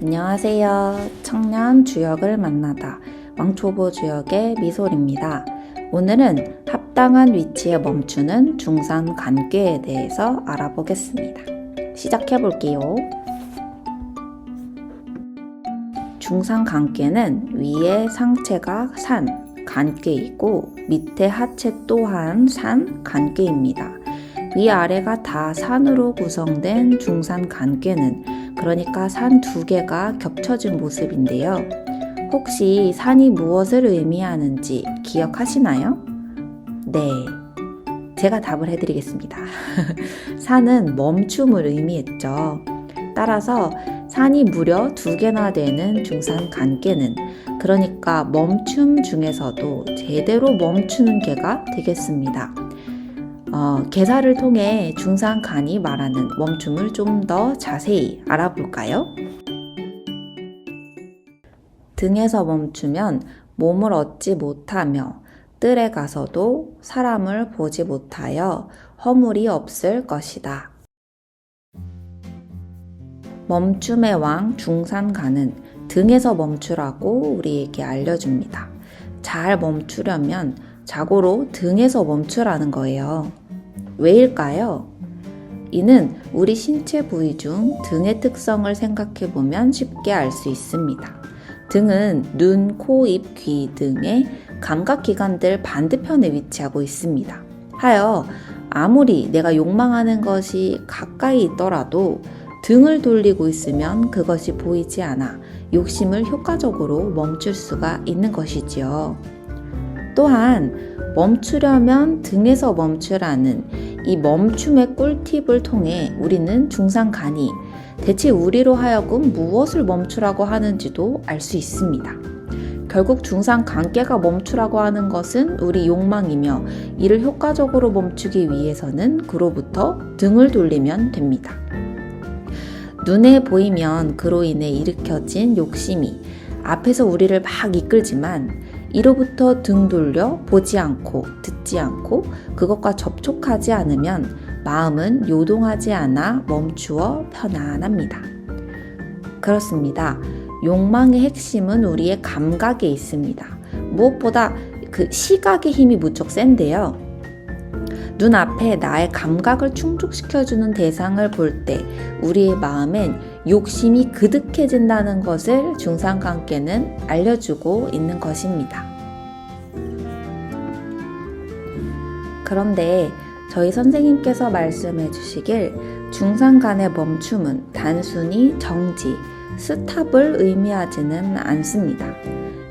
안녕하세요. 청년 주역을 만나다 왕초보 주역의 미솔입니다. 오늘은 합당한 위치에 멈추는 중산 간꾀에 대해서 알아보겠습니다. 시작해 볼게요. 중산 간꾀는 위에 상체가 산, 간꾀이고 밑에 하체 또한 산, 간꾀입니다. 위아래가 다 산으로 구성된 중산 간꾀는 그러니까 산 두 개가 겹쳐진 모습인데요. 혹시 산이 무엇을 의미하는지 기억하시나요? 네, 제가 답을 해드리겠습니다. 산은 멈춤을 의미했죠. 따라서 산이 무려 두 개나 되는 중산 간꾀는 그러니까 멈춤 중에서도 제대로 멈추는 개가 되겠습니다. 개사를 통해 중산간이 말하는 멈춤을 좀 더 자세히 알아볼까요? 등에서 멈추면 몸을 얻지 못하며 뜰에 가서도 사람을 보지 못하여 허물이 없을 것이다. 멈춤의 왕 중산간은 등에서 멈추라고 우리에게 알려줍니다. 잘 멈추려면 자고로 등에서 멈추라는 거예요. 왜일까요? 이는 우리 신체 부위 중 등의 특성을 생각해보면 쉽게 알 수 있습니다. 등은 눈, 코, 입, 귀 등의 감각기관들 반대편에 위치하고 있습니다. 하여 아무리 내가 욕망하는 것이 가까이 있더라도 등을 돌리고 있으면 그것이 보이지 않아 욕심을 효과적으로 멈출 수가 있는 것이지요. 또한 멈추려면 등에서 멈추라는 이 멈춤의 꿀팁을 통해 우리는 중산간이 대체 우리로 하여금 무엇을 멈추라고 하는지도 알 수 있습니다. 결국 중산간꾀가 멈추라고 하는 것은 우리 욕망이며 이를 효과적으로 멈추기 위해서는 그로부터 등을 돌리면 됩니다. 눈에 보이면 그로 인해 일으켜진 욕심이 앞에서 우리를 막 이끌지만 이로부터 등 돌려 보지 않고 듣지 않고 그것과 접촉하지 않으면 마음은 요동하지 않아 멈추어 편안합니다. 그렇습니다. 욕망의 핵심은 우리의 감각에 있습니다. 무엇보다 그 시각의 힘이 무척 센데요. 눈앞에 나의 감각을 충족시켜주는 대상을 볼 때 우리의 마음엔 욕심이 그득해진다는 것을 중산간꾀는 알려주고 있는 것입니다. 그런데 저희 선생님께서 말씀해 주시길 중산간의 멈춤은 단순히 정지, 스탑을 의미하지는 않습니다.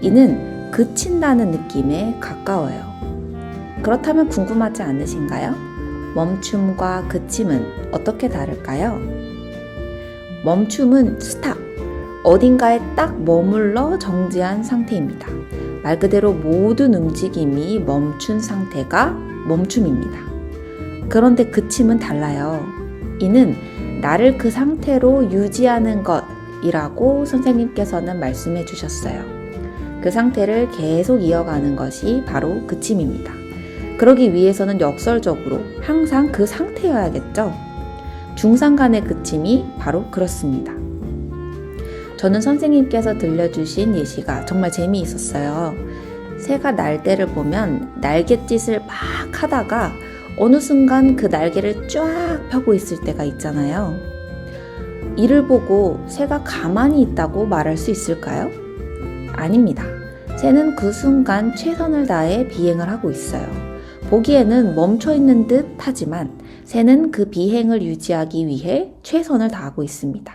이는 그친다는 느낌에 가까워요. 그렇다면 궁금하지 않으신가요? 멈춤과 그침은 어떻게 다를까요? 멈춤은 스탑, 어딘가에 딱 머물러 정지한 상태입니다. 말 그대로 모든 움직임이 멈춘 상태가 멈춤입니다. 그런데 그침은 달라요. 이는 나를 그 상태로 유지하는 것이라고 선생님께서는 말씀해 주셨어요. 그 상태를 계속 이어가는 것이 바로 그침입니다. 그러기 위해서는 역설적으로 항상 그 상태여야겠죠. 중산간의 그침이 바로 그렇습니다. 저는 선생님께서 들려주신 예시가 정말 재미있었어요. 새가 날개를 보면 날갯짓을 막 하다가 어느 순간 그 날개를 쫙 펴고 있을 때가 있잖아요. 이를 보고 새가 가만히 있다고 말할 수 있을까요? 아닙니다. 새는 그 순간 최선을 다해 비행을 하고 있어요. 보기에는 멈춰있는 듯 하지만 새는 그 비행을 유지하기 위해 최선을 다하고 있습니다.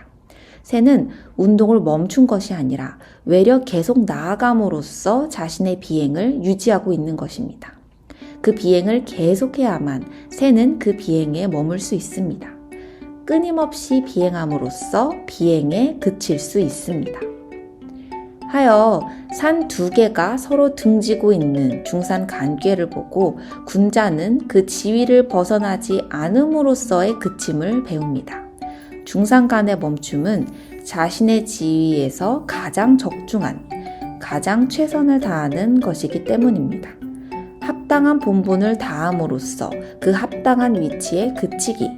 새는 운동을 멈춘 것이 아니라 외려 계속 나아감으로써 자신의 비행을 유지하고 있는 것입니다. 그 비행을 계속해야만 새는 그 비행에 머물 수 있습니다. 끊임없이 비행함으로써 비행에 그칠 수 있습니다. 하여 산 두 개가 서로 등지고 있는 중산간꾀를 보고 군자는 그 지위를 벗어나지 않음으로써의 그침을 배웁니다. 중산간의 멈춤은 자신의 지위에서 가장 적중한, 가장 최선을 다하는 것이기 때문입니다. 합당한 본분을 다함으로써 그 합당한 위치에 그치기.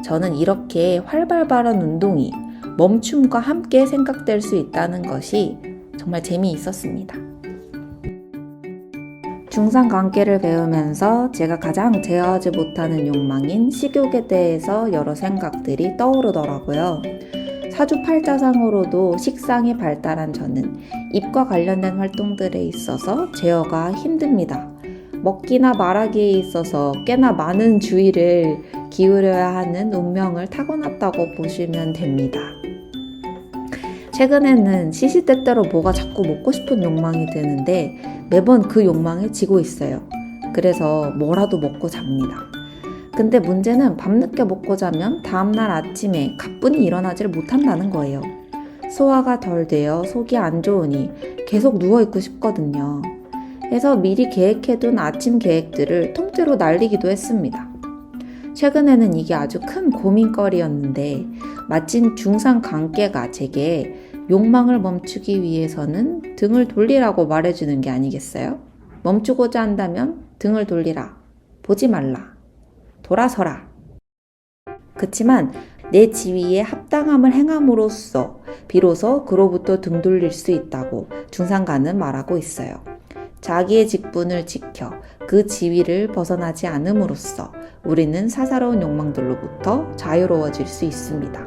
저는 이렇게 활발한 운동이 멈춤과 함께 생각될 수 있다는 것이 정말 재미있었습니다. 중상관계를 배우면서 제가 가장 제어하지 못하는 욕망인 식욕에 대해서 여러 생각들이 떠오르더라고요. 사주팔자상으로도 식상이 발달한 저는 입과 관련된 활동들에 있어서 제어가 힘듭니다. 먹기나 말하기에 있어서 꽤나 많은 주의를 기울여야 하는 운명을 타고났다고 보시면 됩니다. 최근에는 시시때때로 뭐가 자꾸 먹고 싶은 욕망이 드는데 매번 그 욕망에 지고 있어요. 그래서 뭐라도 먹고 잡니다. 근데 문제는 밤늦게 먹고 자면 다음날 아침에 가뿐히 일어나지를 못한다는 거예요. 소화가 덜 되어 속이 안 좋으니 계속 누워있고 싶거든요. 해서 미리 계획해둔 아침 계획들을 통째로 날리기도 했습니다. 최근에는 이게 아주 큰 고민거리였는데 마침 중상관계가 제게 욕망을 멈추기 위해서는 등을 돌리라고 말해주는 게 아니겠어요? 멈추고자 한다면 등을 돌리라, 보지 말라, 돌아서라. 그치만 내 지위에 합당함을 행함으로써 비로소 그로부터 등 돌릴 수 있다고 중상관은 말하고 있어요. 자기의 직분을 지켜 그 지위를 벗어나지 않음으로써 우리는 사사로운 욕망들로부터 자유로워질 수 있습니다.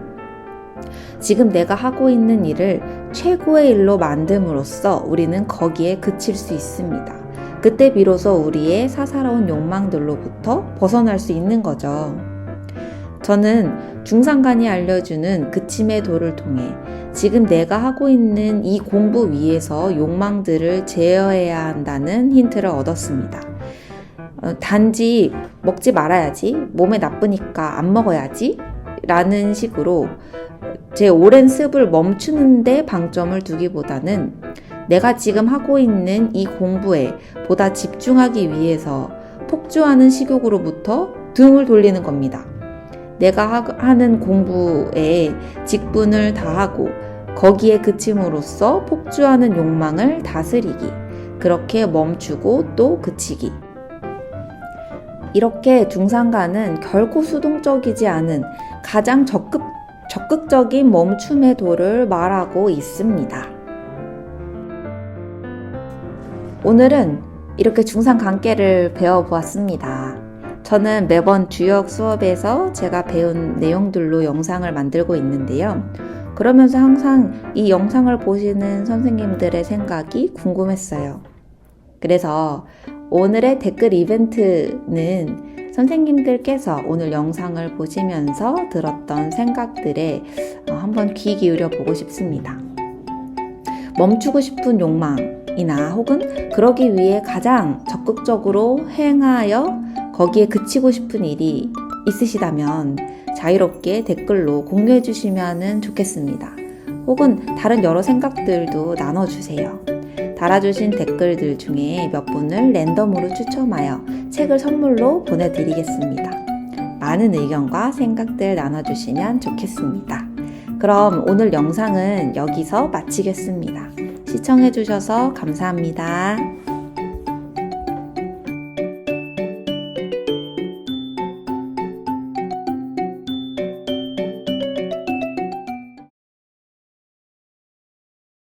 지금 내가 하고 있는 일을 최고의 일로 만듦으로써 우리는 거기에 그칠 수 있습니다. 그때 비로소 우리의 사사로운 욕망들로부터 벗어날 수 있는 거죠. 저는 중상관이 알려주는 그침의 도를 통해 지금 내가 하고 있는 이 공부 위에서 욕망들을 제어해야 한다는 힌트를 얻었습니다. 단지 먹지 말아야지, 몸에 나쁘니까 안 먹어야지 라는 식으로 제 오랜 습을 멈추는 데 방점을 두기보다는 내가 지금 하고 있는 이 공부에 보다 집중하기 위해서 폭주하는 식욕으로부터 등을 돌리는 겁니다. 내가 하는 공부에 직분을 다하고 거기에 그침으로써 폭주하는 욕망을 다스리기, 그렇게 멈추고 또 그치기. 이렇게 중상관은 결코 수동적이지 않은 가장 적극적인 멈춤의 도를 말하고 있습니다. 오늘은 이렇게 중상관계를 배워보았습니다. 저는 매번 주역 수업에서 제가 배운 내용들로 영상을 만들고 있는데요. 그러면서 항상 이 영상을 보시는 선생님들의 생각이 궁금했어요. 그래서 오늘의 댓글 이벤트는 선생님들께서 오늘 영상을 보시면서 들었던 생각들에 한번 귀 기울여 보고 싶습니다. 멈추고 싶은 욕망이나 혹은 그러기 위해 가장 적극적으로 행하여 거기에 그치고 싶은 일이 있으시다면 자유롭게 댓글로 공유해 주시면 좋겠습니다. 혹은 다른 여러 생각들도 나눠주세요. 달아주신 댓글들 중에 몇 분을 랜덤으로 추첨하여 책을 선물로 보내드리겠습니다. 많은 의견과 생각들 나눠주시면 좋겠습니다. 그럼 오늘 영상은 여기서 마치겠습니다. 시청해주셔서 감사합니다.